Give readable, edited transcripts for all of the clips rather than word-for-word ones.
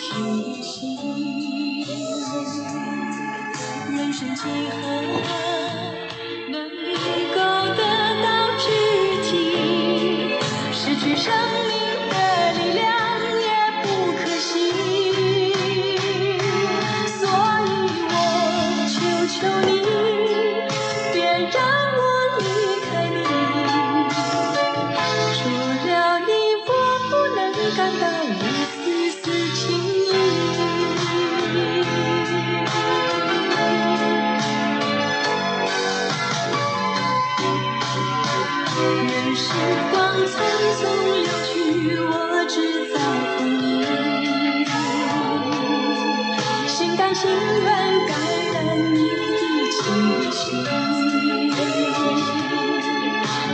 提醒，人生几何能够得到知己，失去生命的力量也不可惜，所以我求求你，别让我离开你，除了你我不能感到一丝丝情意。任时光匆匆流去，我只在乎你，心甘情愿感染你的气息。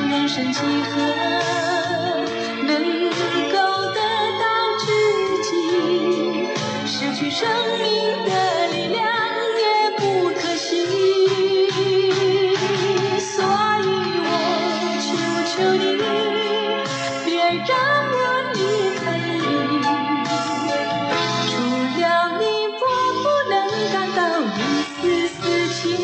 人生几何能够得到知己，失去生命的力量也不可惜，所以我求求你，别让我离开你，除了你我不能感到一丝丝情意。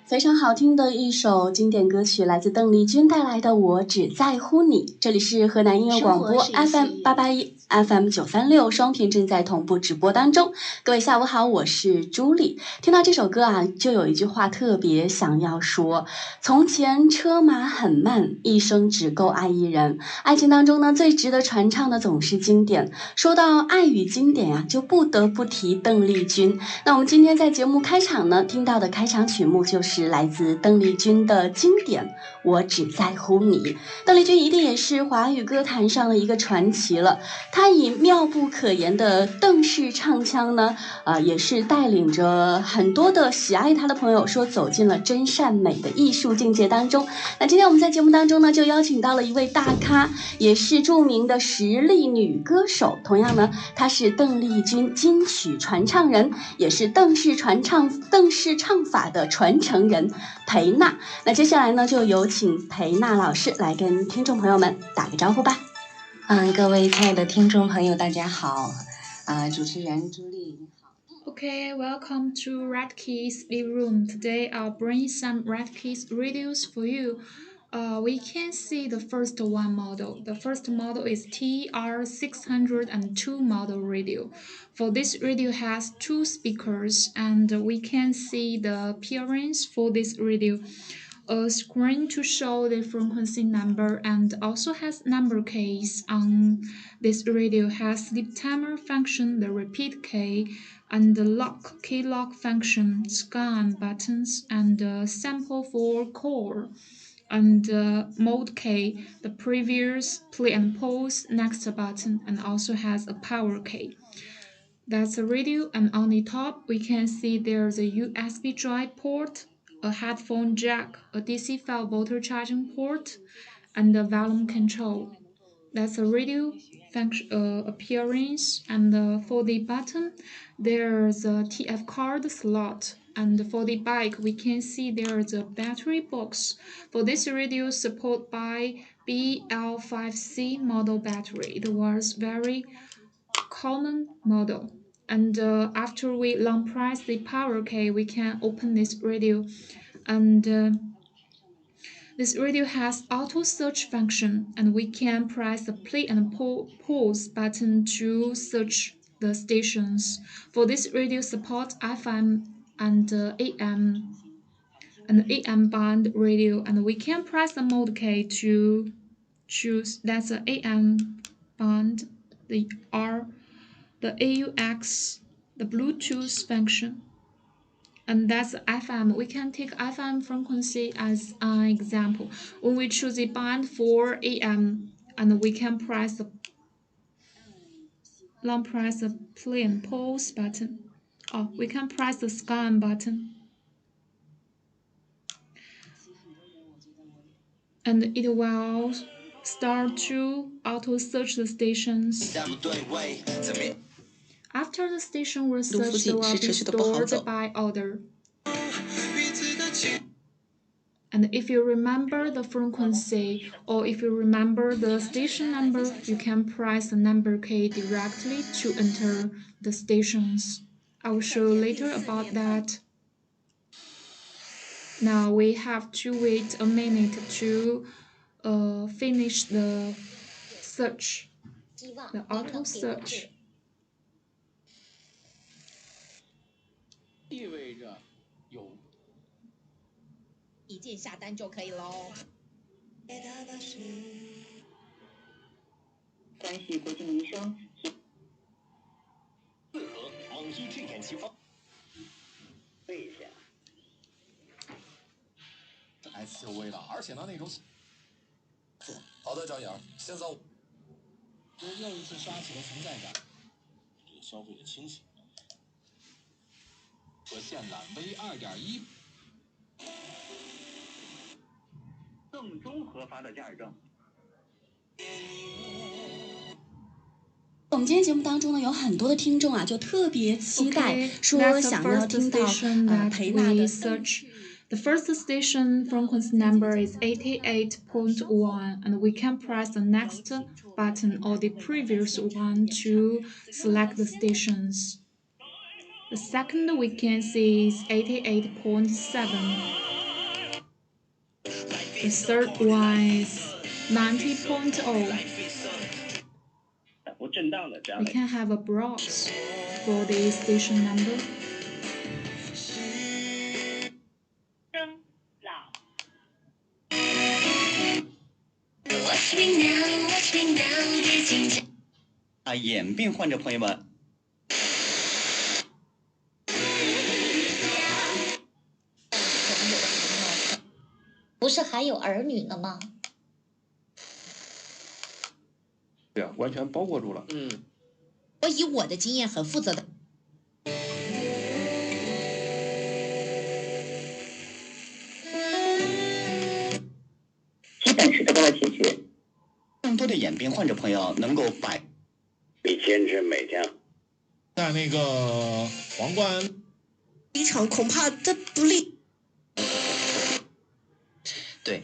非常好听的一首经典歌曲，来自邓丽君带来的《我只在乎你》。这里是河南音乐广播 FM881、FM936 双频正在同步直播当中。各位下午好，我是朱莉。听到这首歌啊，就有一句话特别想要说：从前车马很慢，一生只够爱一人。爱情当中呢，最值得传唱的总是经典。说到爱与经典啊，就不得不提邓丽君。那我们今天在节目开场呢，听到的开场曲目就是来自邓丽君的经典《我只在乎你》。邓丽君一定也是华语歌坛上的一个传奇了。她以妙不可言的邓氏唱腔呢，也是带领着很多的喜爱她的朋友说走进了真善美的艺术境界当中。那今天我们在节目当中呢，就邀请到了一位大咖，也是著名的实力女歌手。同样呢，她是邓丽君金曲传唱人，也是邓氏唱法的传承人裴娜。那接下来呢，就有请裴娜老师来跟听众朋友们打个招呼吧。各位亲爱的听众朋友，大家好。主持人朱莉，你好。Okay, welcome to RETEKESS Living Room. Today I'll bring some RETEKESS radios for you. We can see the first one model. The first model is TR613 model radio. For this radio has two speakers, and we can see the appearance for this radio. A screen to show the frequency number, and also has number keys. On this radio has sleep timer function, the repeat key, and the key lock function, scan buttons, and sample for call, and mode key, the previous, play and pause, next button, and also has a power key. That's a radio, and on the top we can see there's a USB drive port, a headphone jack, a DC 5-volt charging port, and a volume control. That's a radio function appearance, and for the button there's a TF card slot, and for the back we can see there's a battery box. For this radio support by BL5C model battery. It was very common model. And after we long press the power key, we can open this radio, and this radio has auto search function, and we can press the play and pause button to search the stations. For this radio support FM and AM band radio, and we can press the mode key to choose. That's the AM band, the AUX, the Bluetooth function, and that's FM. We can take FM frequency as an example. When we choose a band for AM, and we can press the play and pause button. We can press the scan button, and it will start to auto search the stations. After the station was 路附 searched, they 近 will 是 be 持续的不好 stored 走。 by order. And if you remember the frequency or if you remember the station number, you can press the number key directly to enter the stations. I will show you later about that. Now we have to wait a minute to finish the search, the auto search. 意味着有一键下单就可以喽。关系国计民生。适合网易这点奇方。对一下。SUV 了，而且呢那种。好的，张颖，现在又一次刷起了存在感，这个消费的清醒。和线缆 V2.1。正宗核发的驾驶证。我们今天节目当中呢，有很多的听众啊，就特别期待说想要听到培纳的。The first station frequency number is 88.1, and we can press the next button or the previous one to select the stations. The second we can see is 88.7. The third one is 90.0. We can have a box for the station number. Watch me now. 眼病患者朋友们。不是还有儿女呢吗？对啊，完全包裹住了。我以我的经验很负责的。基本是得到了解决。更多的眼病患者朋友能够比坚持每天。在那个皇冠。一场恐怕这不利。对，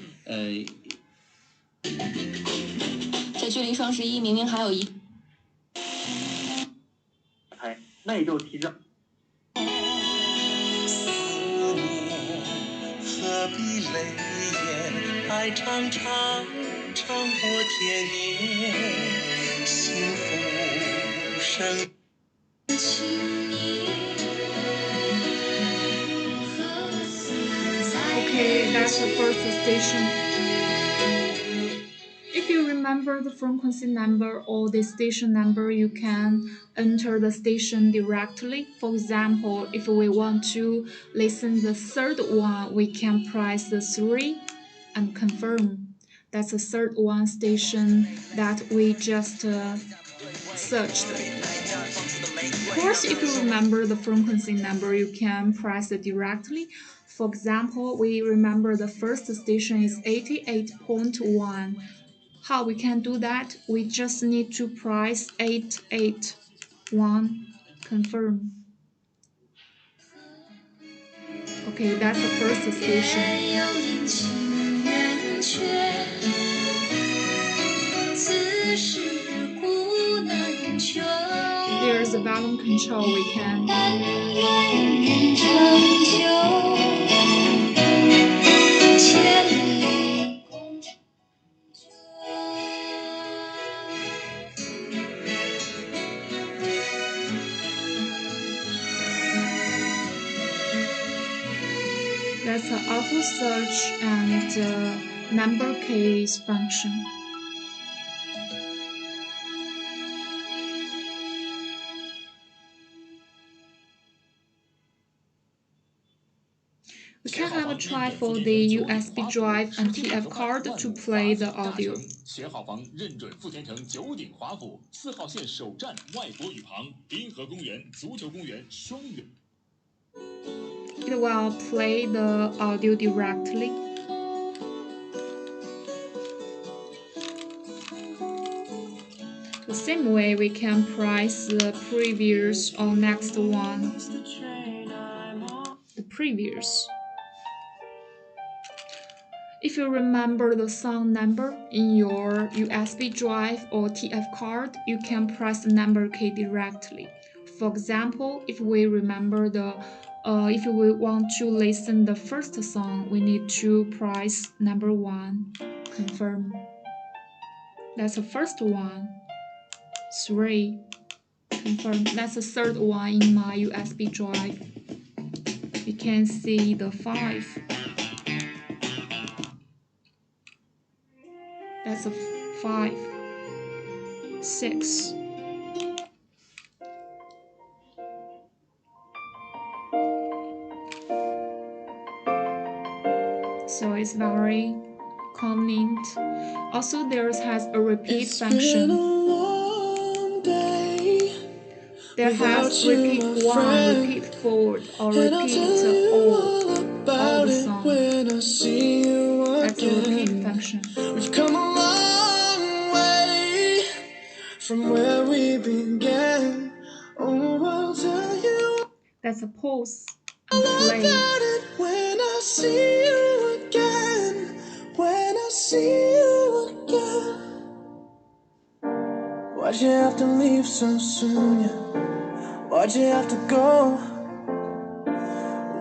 这距离双11明明还有一。那也就提着。何必泪眼，爱长长长过天年，幸福生。Okay, that's the first station. If you remember the frequency number or the station number, you can enter the station directly. For example, if we want to listen the third one, we can press the 3 and confirm. That's the third one station that we just searched. Of course, if you remember the frequency number, you can press it directly. For example, we remember the first station is 88.1. How we can do that? We just need to press 881, confirm. Okay, that's the first station. There's a volume control we can. That's the auto search and number keys function. We can have a try for the USB drive and TF card to play the audio. 学好房认准富田城九鼎华府4号线首站外国语旁滨河公园足球公园双远。It will play the audio directly. The same way, we can press the previous or next one. The previous. If you remember the song number in your USB drive or TF card, you can press the number key directly. For example, if we remember if we want to listen the first song, we need to press number 1, confirm. That's the first one. 3, confirm. That's the third one in my USB drive. You can see the 5. That's a 5, 6. So it's very convenient. Also, there has a repeat function. There has repeat 1, repeat forward, or repeat all the song. That's a repeat function. We've come a long way from where we began. Oh, I'll tell you. That's a pause and play. About it when I see you again. When I see you again. Why'd you have to leave so soon? Yeah? Why'd you have to go?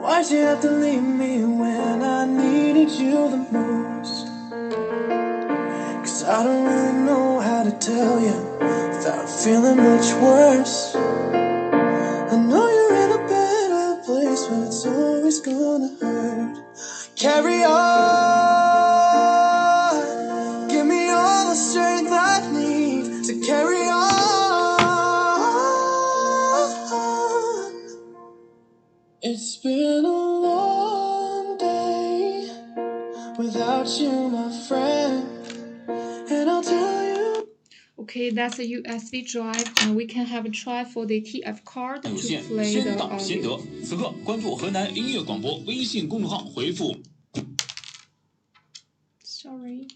Why'd you have to leave me when I needed you the most? 'Cause I don't really know how to tell you without feeling much worse. I know you're in a better place, but it's always gonna hurt. Carry on. Give me all the strength I need to carry on. It's been a long day without you, my friend, and I'll tell you. Okay, that's a USB drive, and we can have a try for the TF card to 有限， play 先 the 到先得 audio.。此刻关注河南音乐广播微信公众号，回复 Sorry.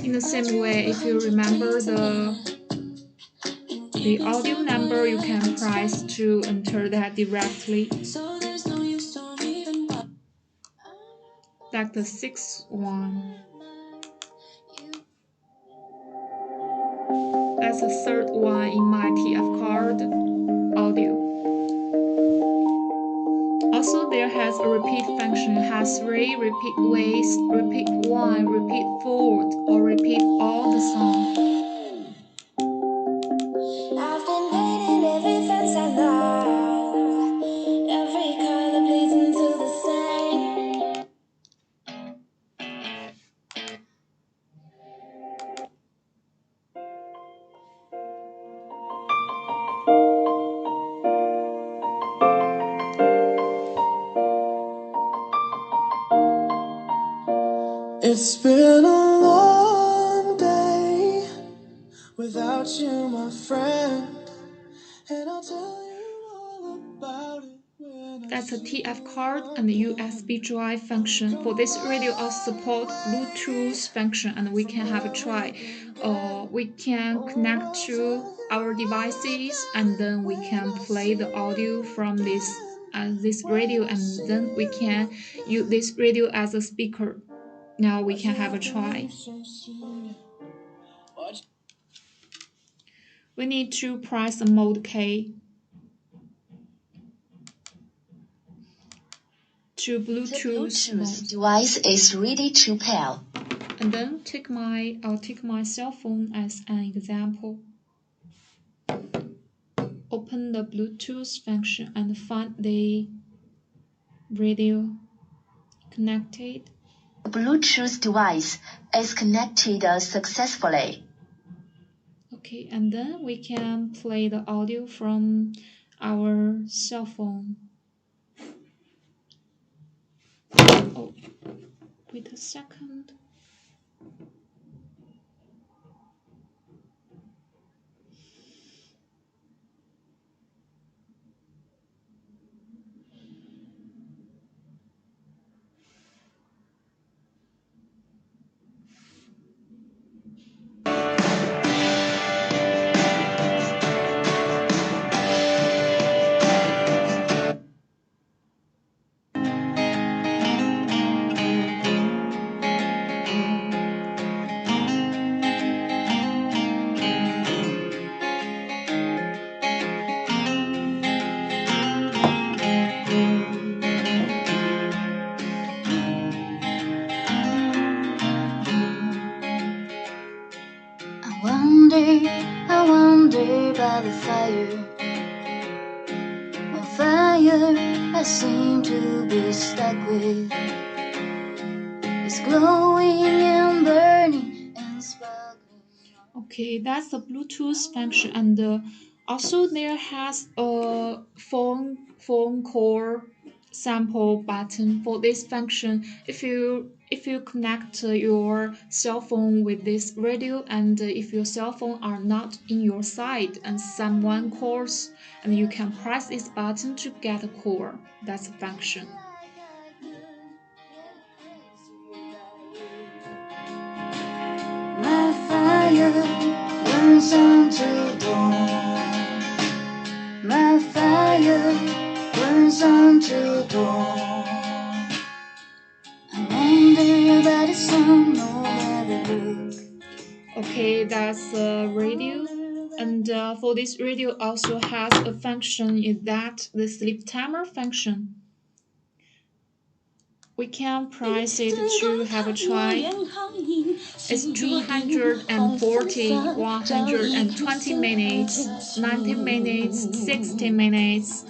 In the same way, if you remember the audio number, you can press to enter that directly. Like the 6th one. That's the third one in my TF card audio. Also, there has a repeat function. It has 3 repeat ways, repeat 1, repeat forward, or repeat all the song. I've been painting every fence I know, every color bleeds into the same. It's been a long day without you, my friend, and I'll tell you all about it when That's a TF card and the USB drive function. For this radio also support Bluetooth function, and we can have a try. We can connect to our devices, and then we can play the audio from this radio, and then we can use this radio as a speaker. Now we can have a try. We need to press the mode key to Bluetooth mode. Device is ready to pair. And then I'll take my cell phone as an example. Open the Bluetooth function and find the radio connected. The Bluetooth device is connected successfully. Okay, and then we can play the audio from our cell phone. Oh, wait a second. wonder by the fire. A fire I seem to be stuck with. It's glowing and burning and sparkling. Okay, that's the Bluetooth function, and also there has a phone call sample button for this function. If you connect your cell phone with this radio, and if your cell phone are not in your side and someone calls, and you can press this button to get a call. That's a function. My fire burns until dawn. My fire burns until dawn. I wonder about the sun, no matter look. Okay, that's a radio. And for this radio also has a function is that the sleep timer function. We can press it to have a try. It's 240, 120 minutes, 90 minutes, 60 minutes,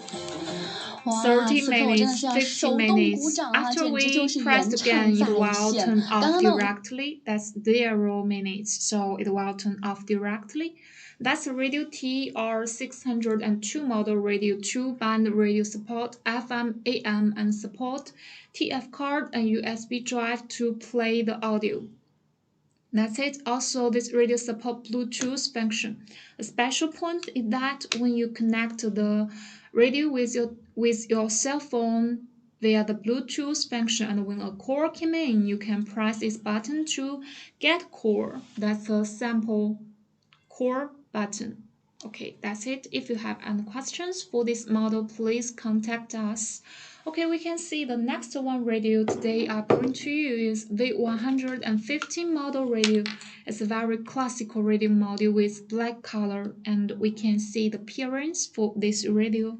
30 minutes, 50 minutes. After we press again, it will turn off directly. That's 0 minutes, so it will turn off directly. That's a radio TR602 model radio, 2-band radio support, FM, AM, and support TF card and USB drive to play the audio. That's it. Also, this radio support Bluetooth function. A special point is that when you connect the radio with your cell phone via the Bluetooth function, and when a call came in, you can press this button to get call. That's a sample call button. Okay, that's it. If you have any questions for this model, please contact us. Okay, we can see the next one radio today I bring to you is V115 model radio. It's a very classical radio model with black color, and we can see the appearance for this radio.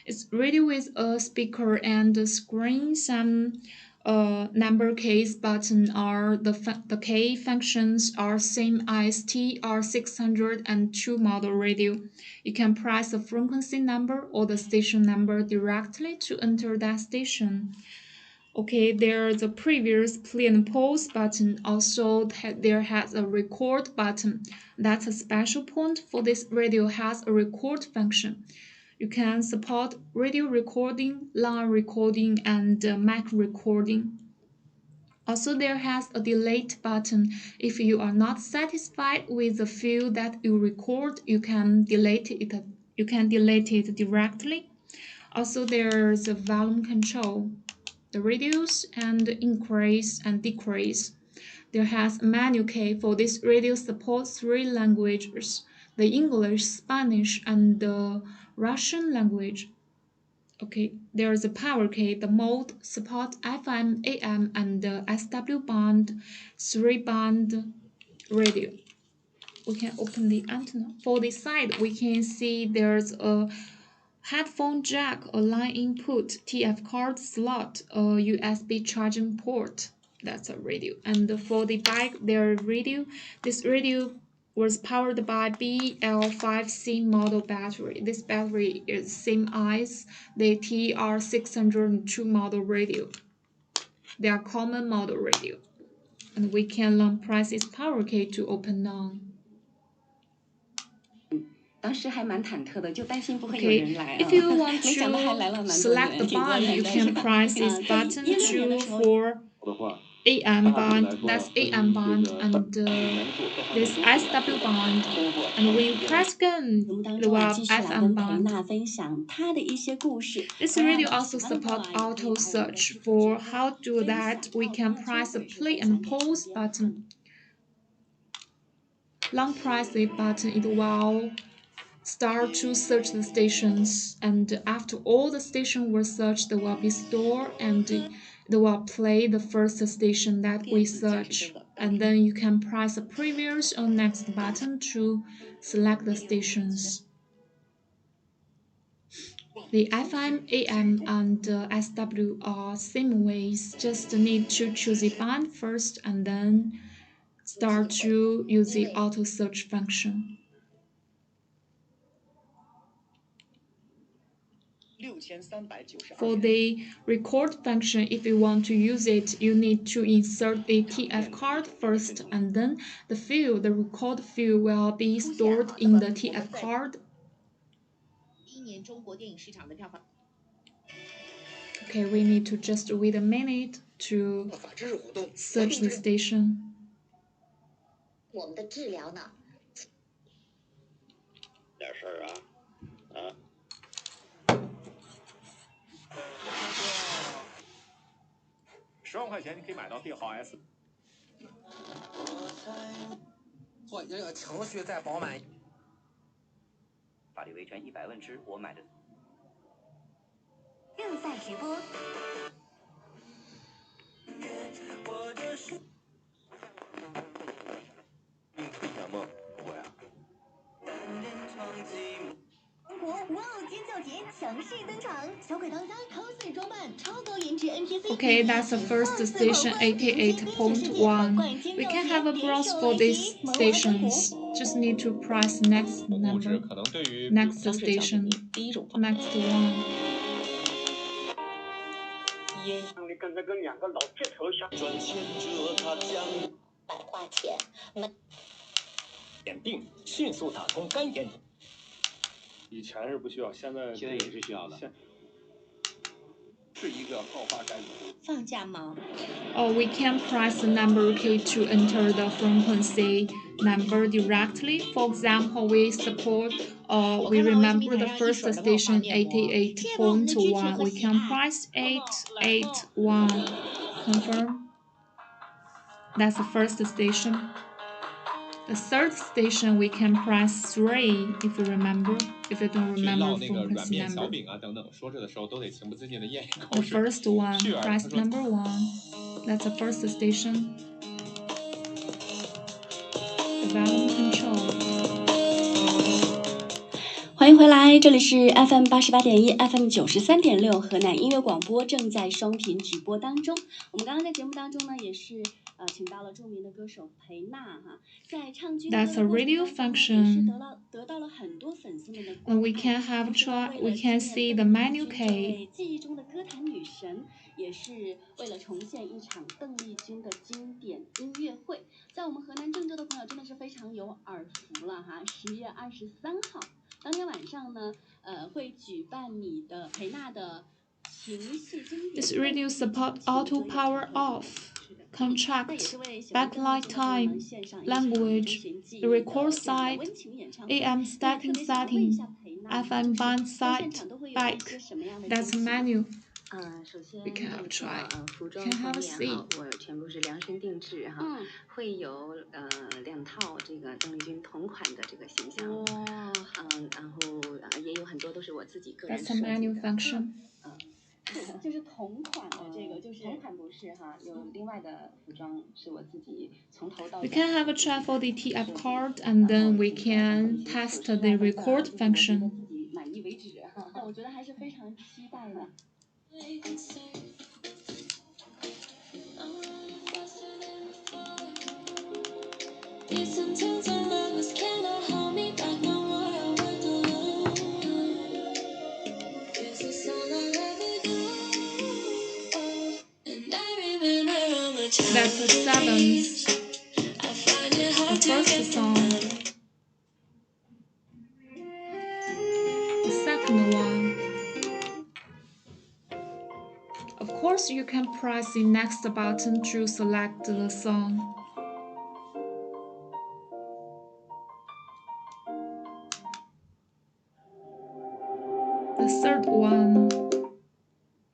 It's radio with a speaker and a screen. Some number keys button are the key functions are same as TR602 model radio. You can press the frequency number or the station number directly to enter that station. Okay, there's a previous play and pause button. Also, there has a record button. That's a special point for this radio has a record function. You can support radio recording, line recording, and mic recording. Also, there has a delete button. If you are not satisfied with the field that you record, you can delete it. You can delete it directly. Also, there's a volume control, the reduce and increase and decrease. There has a menu key for this radio supports 3 languages: the English, Spanish, and the Russian language. Okay, there is a power key. The mode support FM, AM, and the SW band, 3-band radio. We can open the antenna. For the side, we can see there's a headphone jack, a line input, TF card slot, a USB charging port. That's a radio. And for the back, there is radio. This radio was powered by BL5C model battery. This battery is same as the TR602 model radio. They are common model radio. And we can long press this power key to open on. 当时还蛮忐忑的，就担心不会有 Okay, 人来啊。 if you want 没想到还来了 to 蛮多 select the 人，挺多 band, 人 you 的 can 是吧？ press this button to for AM band, that's AM band, and this SW band, and when you press again, 节目当 it 中 will 啊，继续来 FM 跟彭 band. 娜分享她的一些故事。 This radio also support auto search. For how to do that, we can press the play and pause button. Long press the button, it will start to search the stations, and after all the stations were searched, they will be stored, and they will play the first station that we search, and then you can press the previous or next button to select the stations. The FM, AM, and SW are same ways, just need to choose the band first and then start to use the auto search function. For the record function, if you want to use it, you need to insert a TF card first, and then the record field will be stored in the TF card. Okay, we need to just wait a minute to search the station. 我们的治疗呢？点事儿啊，10万块钱你可以买到帝豪 S。做这个程序再饱满。法律维权100万只，我买的。正在直播。什么？我呀。中国哇哦尖叫节强势登场，小鬼当家 cos 装扮，超高颜值 NPC。Okay, that's the first station, 88.1. We can have a browse for these stations. Just need to press next number. Next station. Next one. 你跟这个2个老铁头像。赚钱者他将百花钱。眼病迅速打通肝炎。以前是不需要，现在也是需要的。是一个后发改组。放假吗？ Or we can press the number key to enter the frequency number directly. For example, we support or we remember the first station 88.1. We can press 881. Confirm. That's the first station. The third station we can press 3 if you remember. If you don't remember frequency number. The first one, press number 1. That's the first station. The volume control. 欢迎回来，这里是 FM 88.1 FM 93.6河南音乐广播，正在双频直播当中。我们刚刚在节目当中呢，也是请到了著名的歌手裴娜哈，在唱军歌的过程当中也是得到了很多粉丝们的关爱。We can have try. We can see the menu key. 记忆中的歌坛女神，也是为了重现一场邓丽君的经典音乐会，在我们河南郑州的朋友真的是非常有耳福了哈。10月23号。当天晚上呢，会举办你的裴娜的情绪经典。This radio support auto power off, contract, backlight time, language, the record site, AM starting setting, FM band site, back. That's the menu. 首先 We can have try. 服装 Can 方 have a 面 see. 哈，我全部是量身定制哈，会有2套这个邓丽君同款的这个形象，然后也有很多都是我自己个人 That's 设 the 计 menu 的。function. 就是同款的这个，就是同款不是哈，有另外的服装是我自己从头到 We 脚。 can have a try for the TF card, and then we can test the record function. 自己满意为止哈。我觉得还是非常期待的。That's the 7th. The first song. The second one. Of course, you can press the next button to select the song. The third one.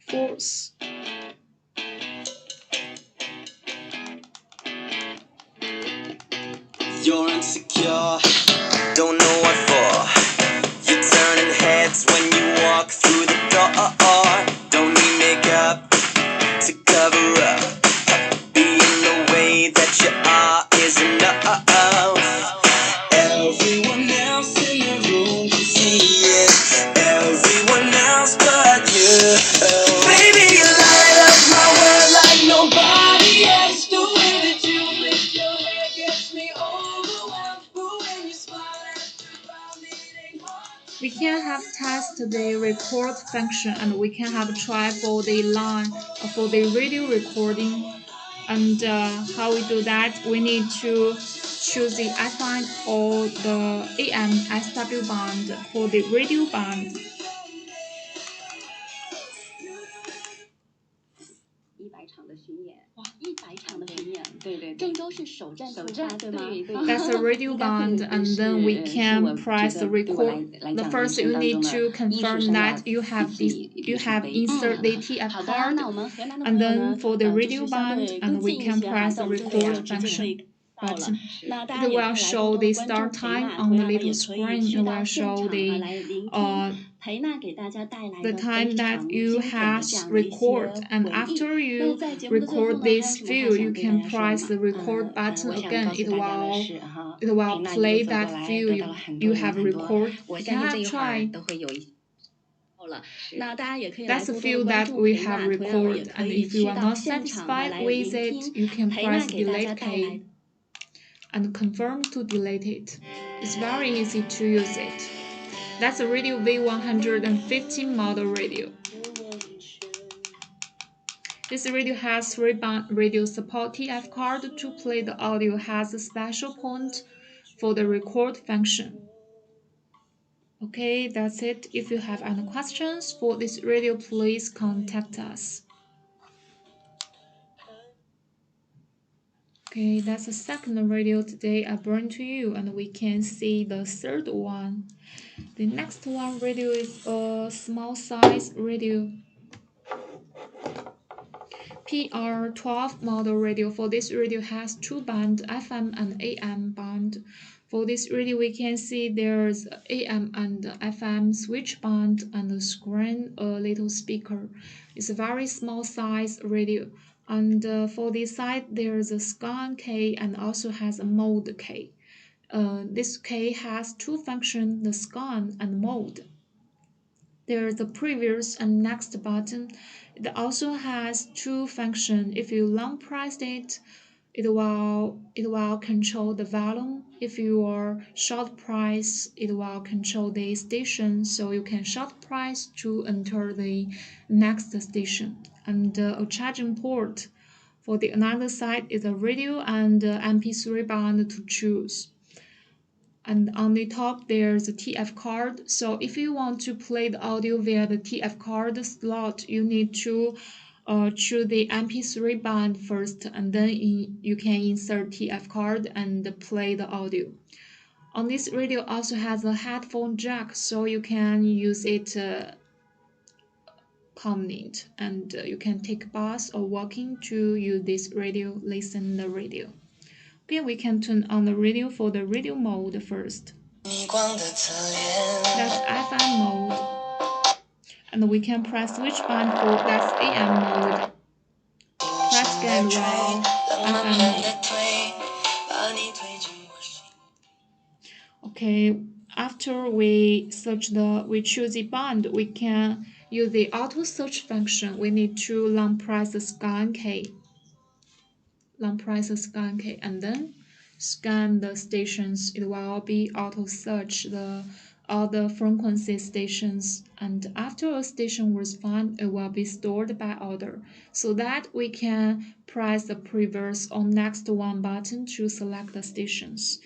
Fourth. You're insecure, don't know what for. You're turning heads when you walk through the door. Don't need makeup to cover up. Being the way that you are is enough. Everyone else in the room can see it. Everyone else but you. Baby, you light up my world like nobody else. The way that you lift your head, girl. we can have test the record function, and we can have try for the line for the radio recording. And how we do that, we need to choose the FM or the AM SW band for the radio band. 100场的巡演。哇，100场的巡演，对，郑州是首站对吗？对。That's a radio band, and then we can press the record. The first you need to confirm that you have insert the TF card, and then for the radio band, and we can press the record function button. It will show the start time on the little screen. It will show the time that you have record, and after you record this field, you can press the record button again. It will play that field you have record. You can have try. That's the field that we have recorded, and if you are not satisfied with it, you can press delete key and confirm to delete it. It's very easy to use it. That's a radio V115 model radio. This radio has 3-band radio support. TF card to play the audio has a special point for the record function. Okay, that's it. If you have any questions for this radio, please contact us. Okay, that's the second radio today I bring to you, and we can see the third one. The next one radio is a small size radio. PR12 model radio. For this radio has 2-band FM and AM band. For this radio we can see there's AM and FM switch band and a screen, a little speaker. It's a very small size radio. And for this side there's a scan key and also has a mode key. This key has 2 functions, the scan and mode. There's the previous and next button. It also has 2 functions. If you long press it, it will control the volume. If you are short press, it will control the station. So you can short press to enter the next station. And a charging port. For the another side is a radio and MP3 band to choose. And on the top there's a TF card. So if you want to play the audio via the TF card slot, you need to choose the MP3 band first, and then you can insert TF card and play the audio. On this radio also has a headphone jack, so you can use it convenient, and you can take a bus or walking to use this radio, listen the radio. Okay, we can turn on the radio for the radio mode first. That's FM mode. And we can press switch band for that's AM mode. Press again while FM mode. Okay, after we choose the band, we can use the auto search function. We need to long press the scan key. Long press the scan key and then scan the stations. It will be auto search all the frequency stations, and after a station was found, it will be stored by order, so that we can press the previous or next one button to select the stations.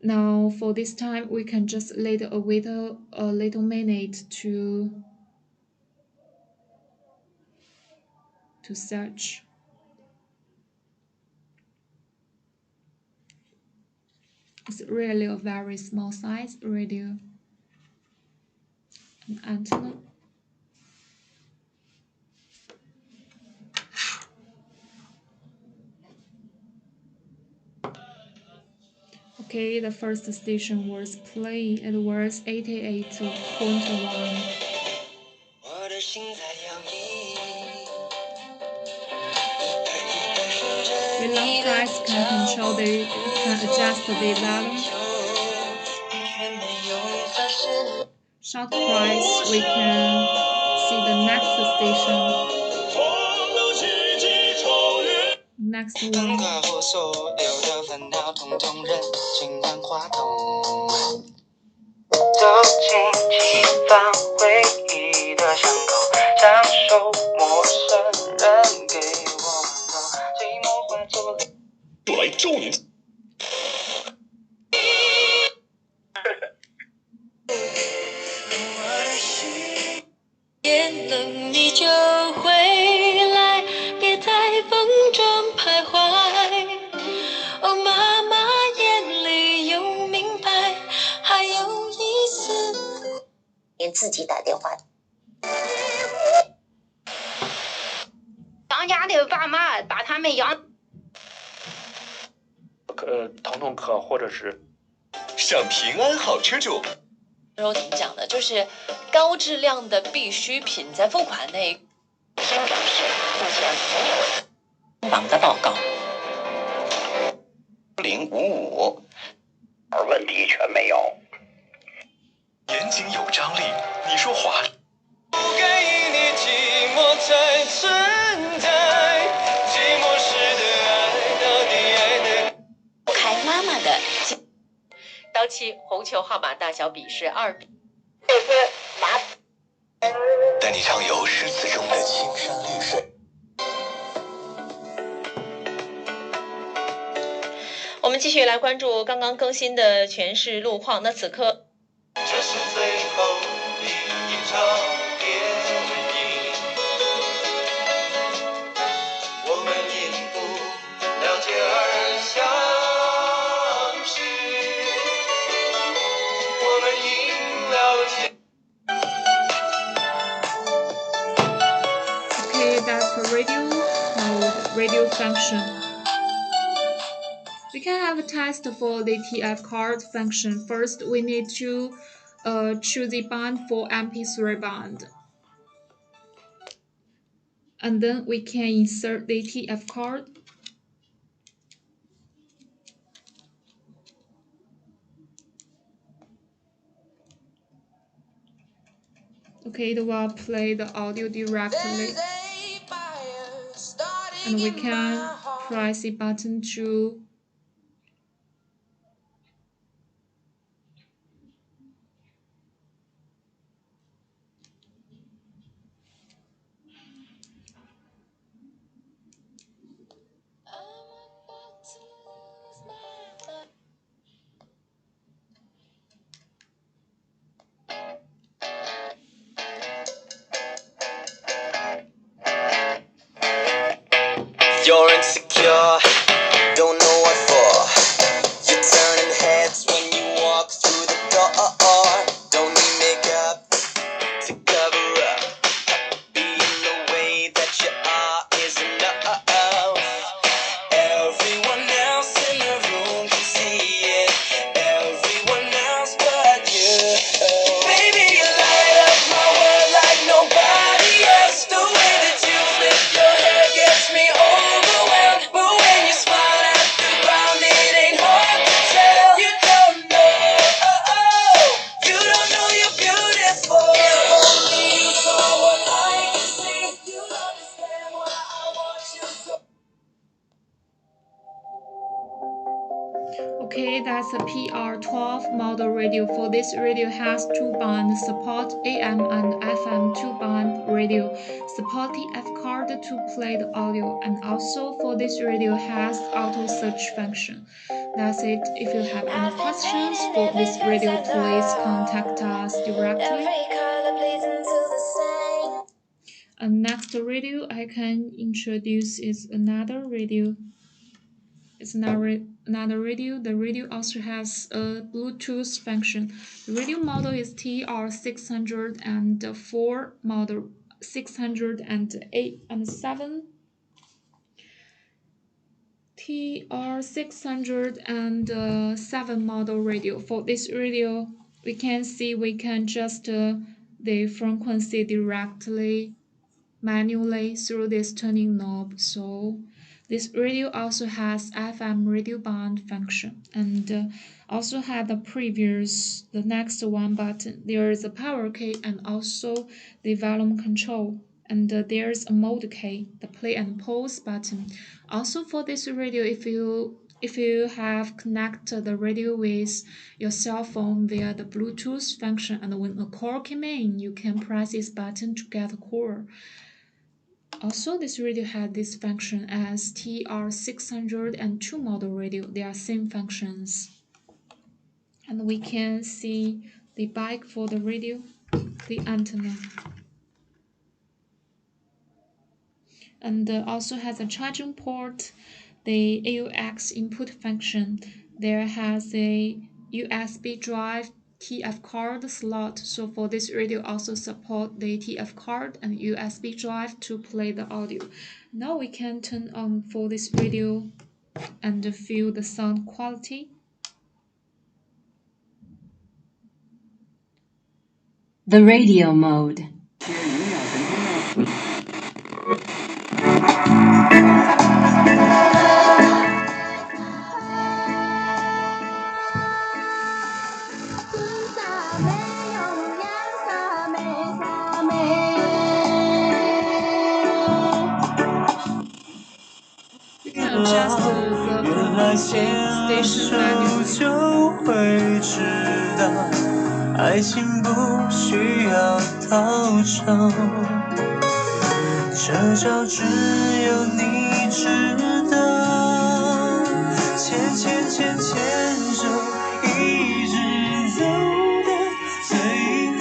Now for this time we can just wait a little minute to search. It's really a very small size radio and antenna. Okay, the first station was played. It was 88.1. The long press can adjust the volume. Short press, we can see the next station. Next one. 走进起放回忆的巷口，享受陌生人给我温柔，寂寞化作泪。就来周年。天冷你就回来，别在风中徘徊。哦，妈妈眼里有明白，还有一丝连自己打电话。当家的爸妈把他们养。疼痛科或者是上平安好车主。时候怎么讲呢？就是高质量的必需品在付款内。新表示目前没有榜的报告。055，而问题全没有。严谨有张力，你说华丽。不给你寂寞才存在，寂寞时的爱到底爱的。开妈妈的。当期红球号码大小比是2比。带你畅游诗词中的青山绿水。我们继续来关注刚刚更新的全市路况。那此刻，这是最后的一场电影，我们因不了解而相识，我们因了解。Okay, that's the radio mode, radio function. We can have a test for the TF card function. First, we need to choose the band for MP3 band. And then we can insert the TF card. Okay, it will play the audio directly. And we can press the button to You're insecure, don't know what for. You're turning heads when you walk through the door. Don't need makeup to cover up. Being the way that you are is enough. Everyone else in the room can see it. Everyone else but you. Baby, you light up my world like nobody else. The way that you lift your hair gets me overwhelmed. But when you smile at the ground, it ain't hard to tell. You don't know, you don't know you're beautiful. If only you saw what I can see, you'd understand why I want you so. Okay, that's a PR12 model radio. For this radio has two bands, support AM and FM 2-band radio, support TF card to play the audio, and also for this radio has auto search function. That's it. If you have any questions for this radio, please contact us directly. And next radio I can introduce is another radio. It's another radio. The radio also has a Bluetooth function. The radio model is TR604 model 608 and 7. TR607 model radio. For this radio, we can adjust the frequency directly, manually through this turning knob. So this radio also has FM radio band function, and also had the next one button. There is a power key and also the volume control, and there's a mode key, the play and pause button. Also for this radio, if If you have connected the radio with your cell phone via the Bluetooth function, and when a call came in, you can press this button to get a call. Also, this radio had this function as TR613 model radio. They are same functions. And we can see the back for the radio, the antenna. And also has a charging port, the AUX input function. There has a USB drive TF card slot. So for this radio also support the TF card and USB drive to play the audio. Now we can turn on for this radio and feel the sound quality. The radio mode. Adjust the station menu. 就会知道，爱情不需要道场，这招只有你知道。牵牵牵牵手，一直走到最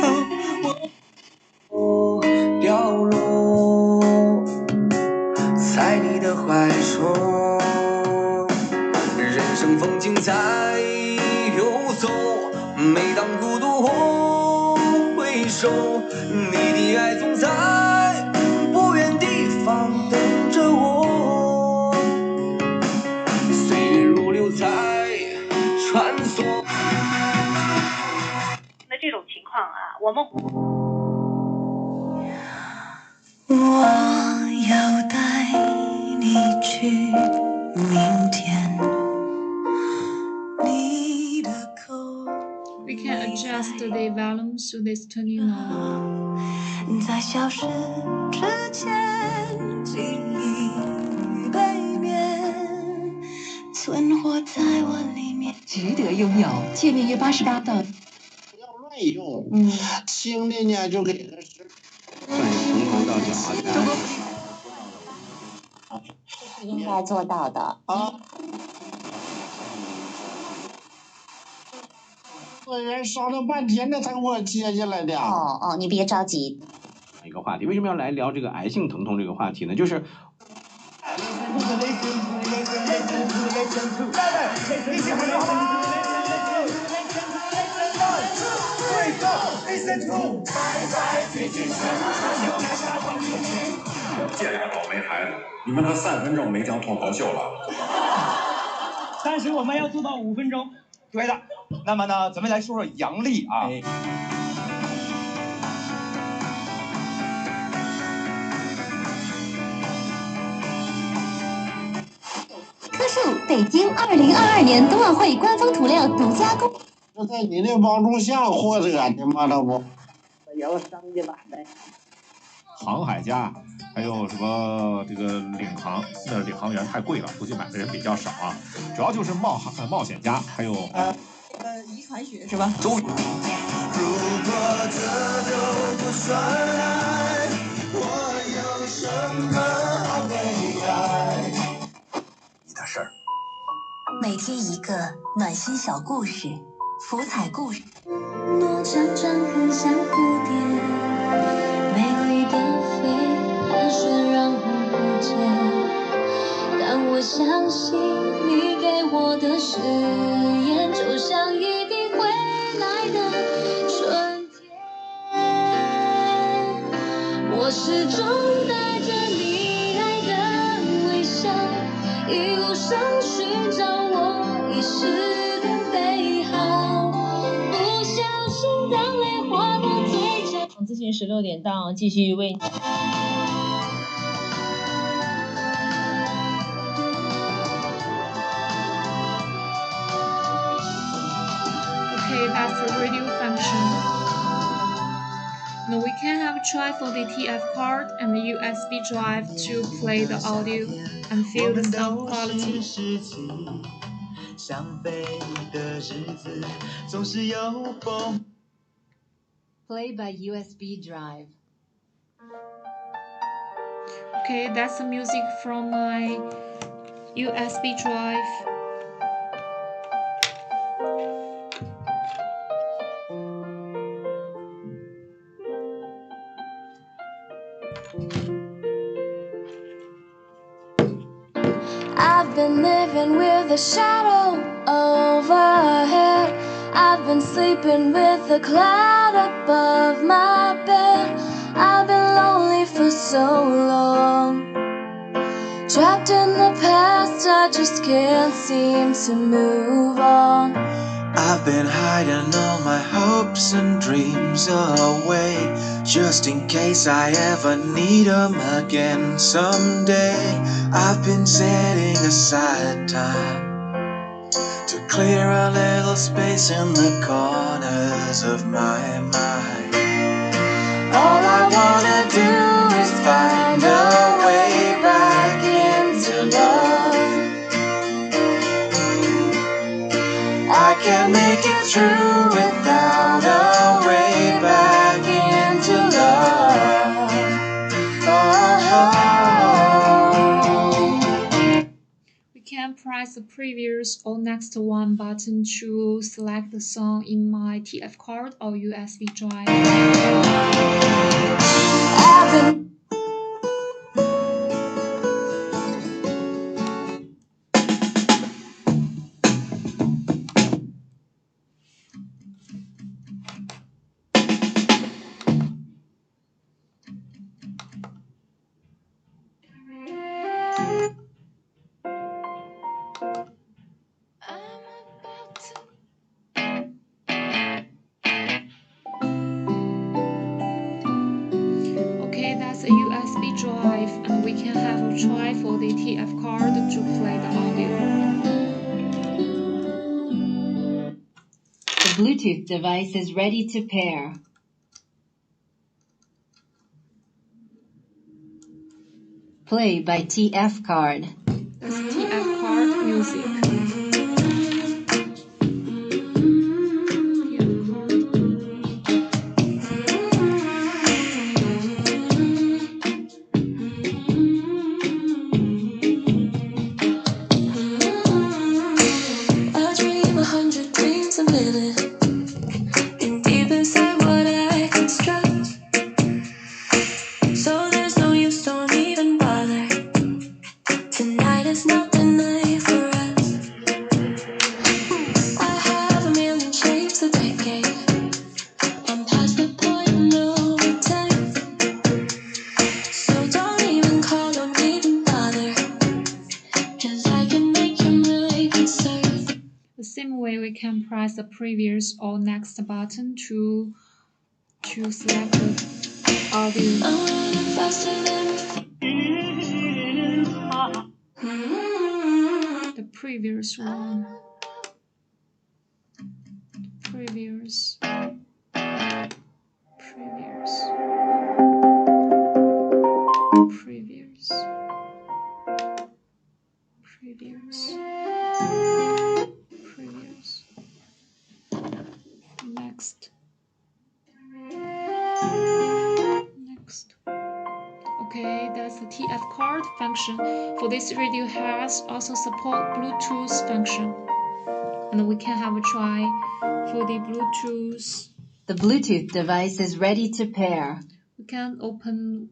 后，我掉落在你的怀中。人生风景在游走，每当孤独我回首，你的爱总在不远地方等着我。岁月如流在穿梭。那这种情况啊，我们我要带你去明天。We can adjust the volume so this turning on. 在消失之前，记忆背面存活在我里面，值得拥有。界面约88到。不要乱用，轻的呢就给它是，从头到脚啊。这是应该做到的啊。资源烧了半天了才给我接下来的。哦，你别着急。一个话题，为什么要来聊这个癌性疼痛这个话题呢？就是。这俩倒霉孩子，你们他3分钟没讲脱口秀了。但是我们要做到5分钟。对的。那么呢，咱们来说说阳历啊。棵树，北京2022年冬奥会官方涂料独家公。就在你的帮助下获得的嘛，这不？有商家版的。航海家，还有什么这个领航，那领航员太贵了，估计买的人比较少啊。主要就是冒险家，还有遗传学是吧？如果这都不算爱，我有什么好悲哀？你的事儿。每天一个暖心小故事，福彩故事。我常常很像蝴蝶，美丽的飞，盘旋让我不解。但我相信你给我的誓言，就像一定会来的春天。我始终带着你爱的微笑，一路上寻找我遗失的美好。不小心当泪滑到嘴角。资讯16点到，继续为。Okay, that's the radio function. Now we can have a try for the TF card and the USB drive to play the audio and feel the sound quality. 想飞的日子总是有风。Play by USB drive. Okay, that's the music from my USB drive. I've been living with a shadow overhead. I've been sleeping with a cloud above my bed. I've been lonely for so long, trapped in the past, I just can't seem to move on. I've been hiding all my hopes and dreams away, just in case I ever need them again someday. I've been setting aside time to clear a little space in the corners of my mind. All I wanna do is find a way back into love. I can't make it through without a way back into love. We can press the previous or next one button to select the song in my TF card or USB drive. Okay, that's a USB drive, and we can have a try for the TF card to play the audio. The Bluetooth device is ready to pair. Play by TF card. That's TF card music. I dream 100 dreams a minute, and deep inside what I construct. So there's no use, don't even bother. Tonight is not the night for us. I have a million shapes to vacate. I'm past the point of no return. So don't even call, don't even bother, 'cause I can make you my concern. The same way we can press the previous or next button to select the audio. I'm running faster than The previous one. Previous. Next. Okay, that's the TF card function. For this radio has also support Bluetooth function. And we can have a try for the Bluetooth. The Bluetooth device is ready to pair. We can open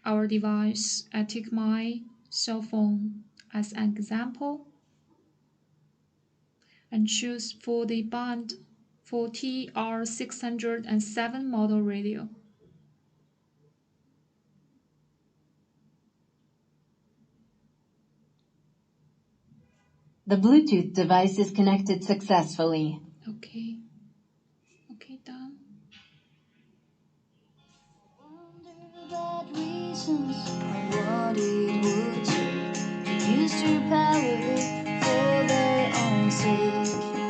our device. I take my cell phone as an example and choose for the band for TR607 model radio. The Bluetooth device is connected successfully. Okay. Okay, done. reasons what it would take to use your power for their own sake.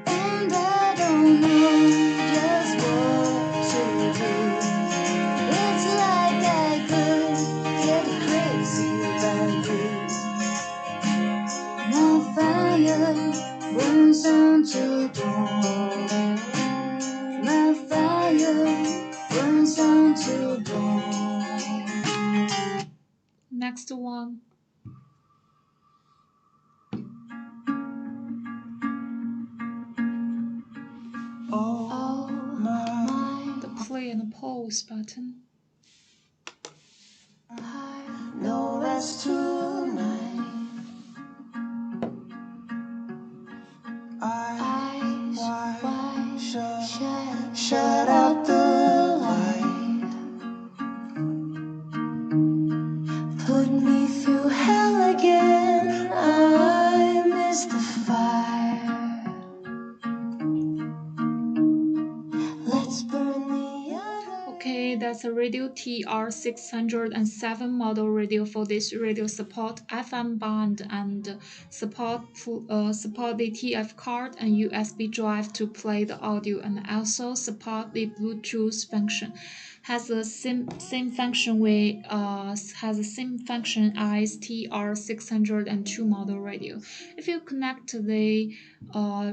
And I don't know last one. The play and pause button. No, that's tonight. Eyes wide shut, shut out the light. Put me through hell again. I miss the fire. Let's burn the other. Okay, that's a radio TR607 model radio. For this radio support FM band and support the TF card and USB drive to play the audio, and also support the Bluetooth function. Has the same function as TR602 model radio. If you connect the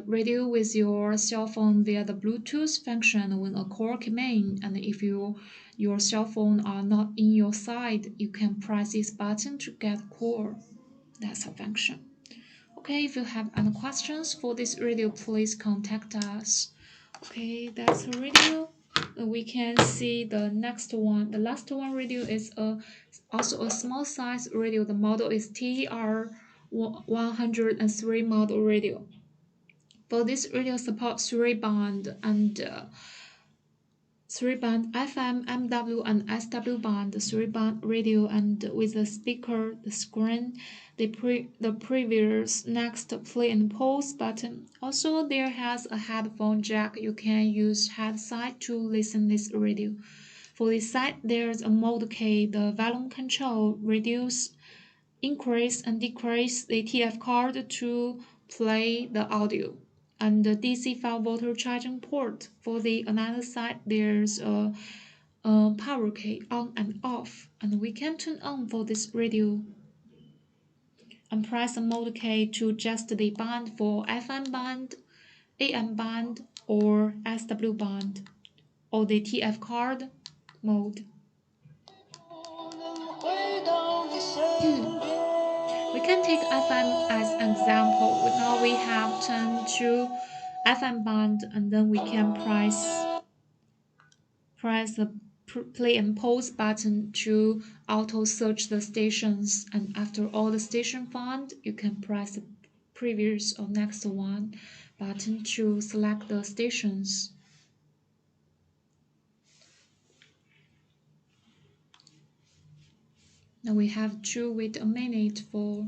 radio with your cell phone via the Bluetooth function when a call came in, and if your cell phone are not in your side, you can press this button to get a call. That's a function. Okay, if you have any questions for this radio, please contact us. Okay, that's a radio. We can see the next one. The last one radio is also a small size radio. The model is TR103 model radio. For this radio support 3-band and 3-band FM, MW, and SW band, 3-band radio, and with the speaker, the screen, the previous next play and pause button. Also, there has a headphone jack. You can use headset to listen this radio. For this side, there's a mode key, the volume control, reduce, increase, and decrease the TF card to play the audio, and the DC 5-volt charging port. For the another side, there's a power key on and off, and we can turn on for this radio and press the mode key to adjust the band for FM band, AM band, or SW band, or the TF card mode. We can take FM as an example. Now we have turned to FM band, and then we can press the play and pause button to auto search the stations, and after all the station found, you can press the previous or next one button to select the stations. Now we have to wait a minute for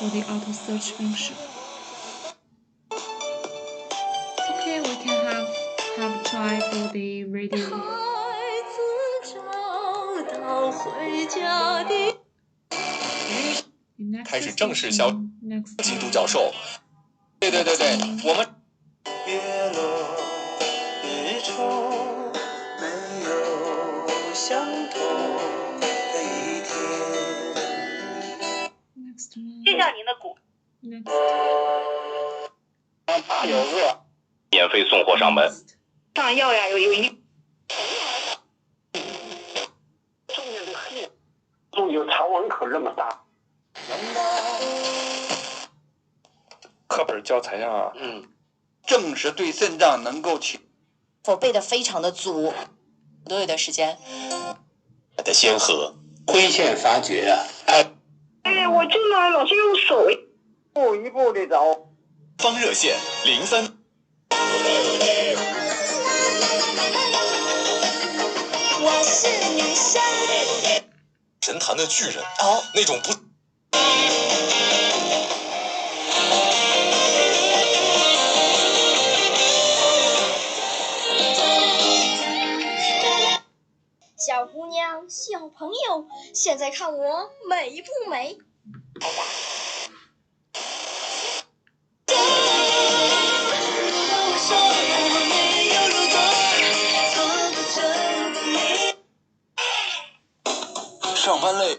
the auto search function. Okay, we can have a try for the radio. Next 开始正式销进度教授。对，我们。月落日出，没有相同的一天。谢谢您的鼓。大有个免费送货上门。上药呀，有一。中有长文可这么大。课本教材上啊，正是对肾脏能够起。我背的非常的足，都有点时间。的先河，亏欠发掘啊！我进来老是用手一步一步的找。方热线03。我是女生。神坛的巨人那种不。小姑娘，小朋友，现在看我美不美？上班累。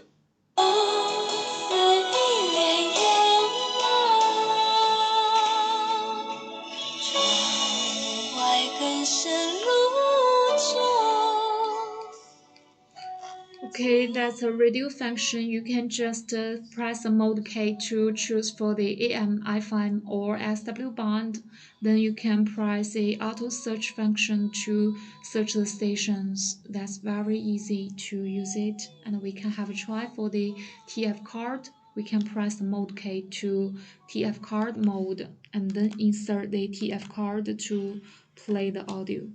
Okay, that's a radio function. You can just press the mode key to choose for the AM, FM, or SW band. Then you can press the auto search function to search the stations. That's very easy to use it. And we can have a try for the TF card. We can press the mode key to TF card mode and then insert the TF card to play the audio.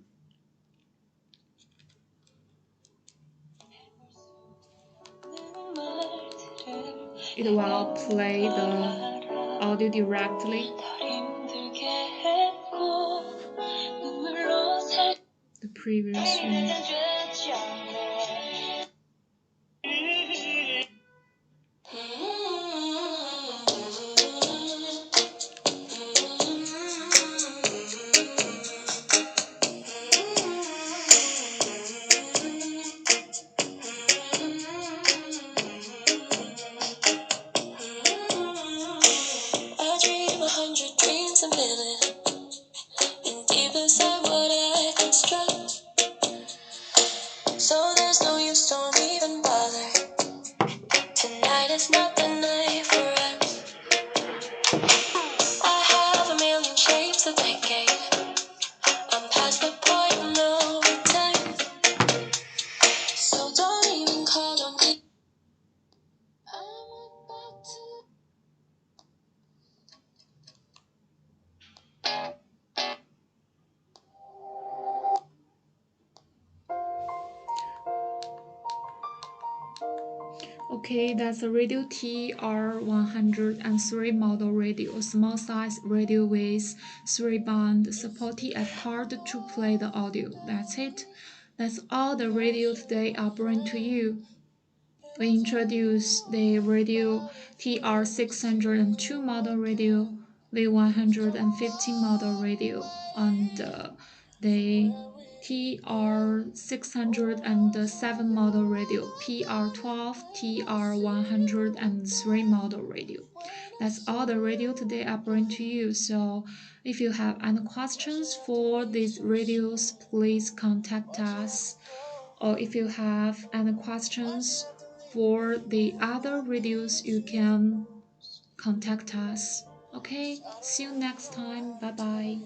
It will play the audio directly. The previous one. I dream 100 dreams a minute, and deep inside what I construct. So there's no use, don't even bother. Tonight is not the night for us. I have a million shapes of thinking. I'm past the point of no return. So don't even call on me. Okay, that's a radio TR103 model radio, small size radio with 3 band, support TF card to play the audio. That's it. That's all the radio today I bring to you. We introduce the radio TR613 model radio, the 115 model radio, and the TR607 model radio, PR12, TR103 model radio. That's all the radio today I bring to you. So if you have any questions for these radios, please contact us. Or if you have any questions for the other radios, you can contact us. Okay, see you next time. Bye bye.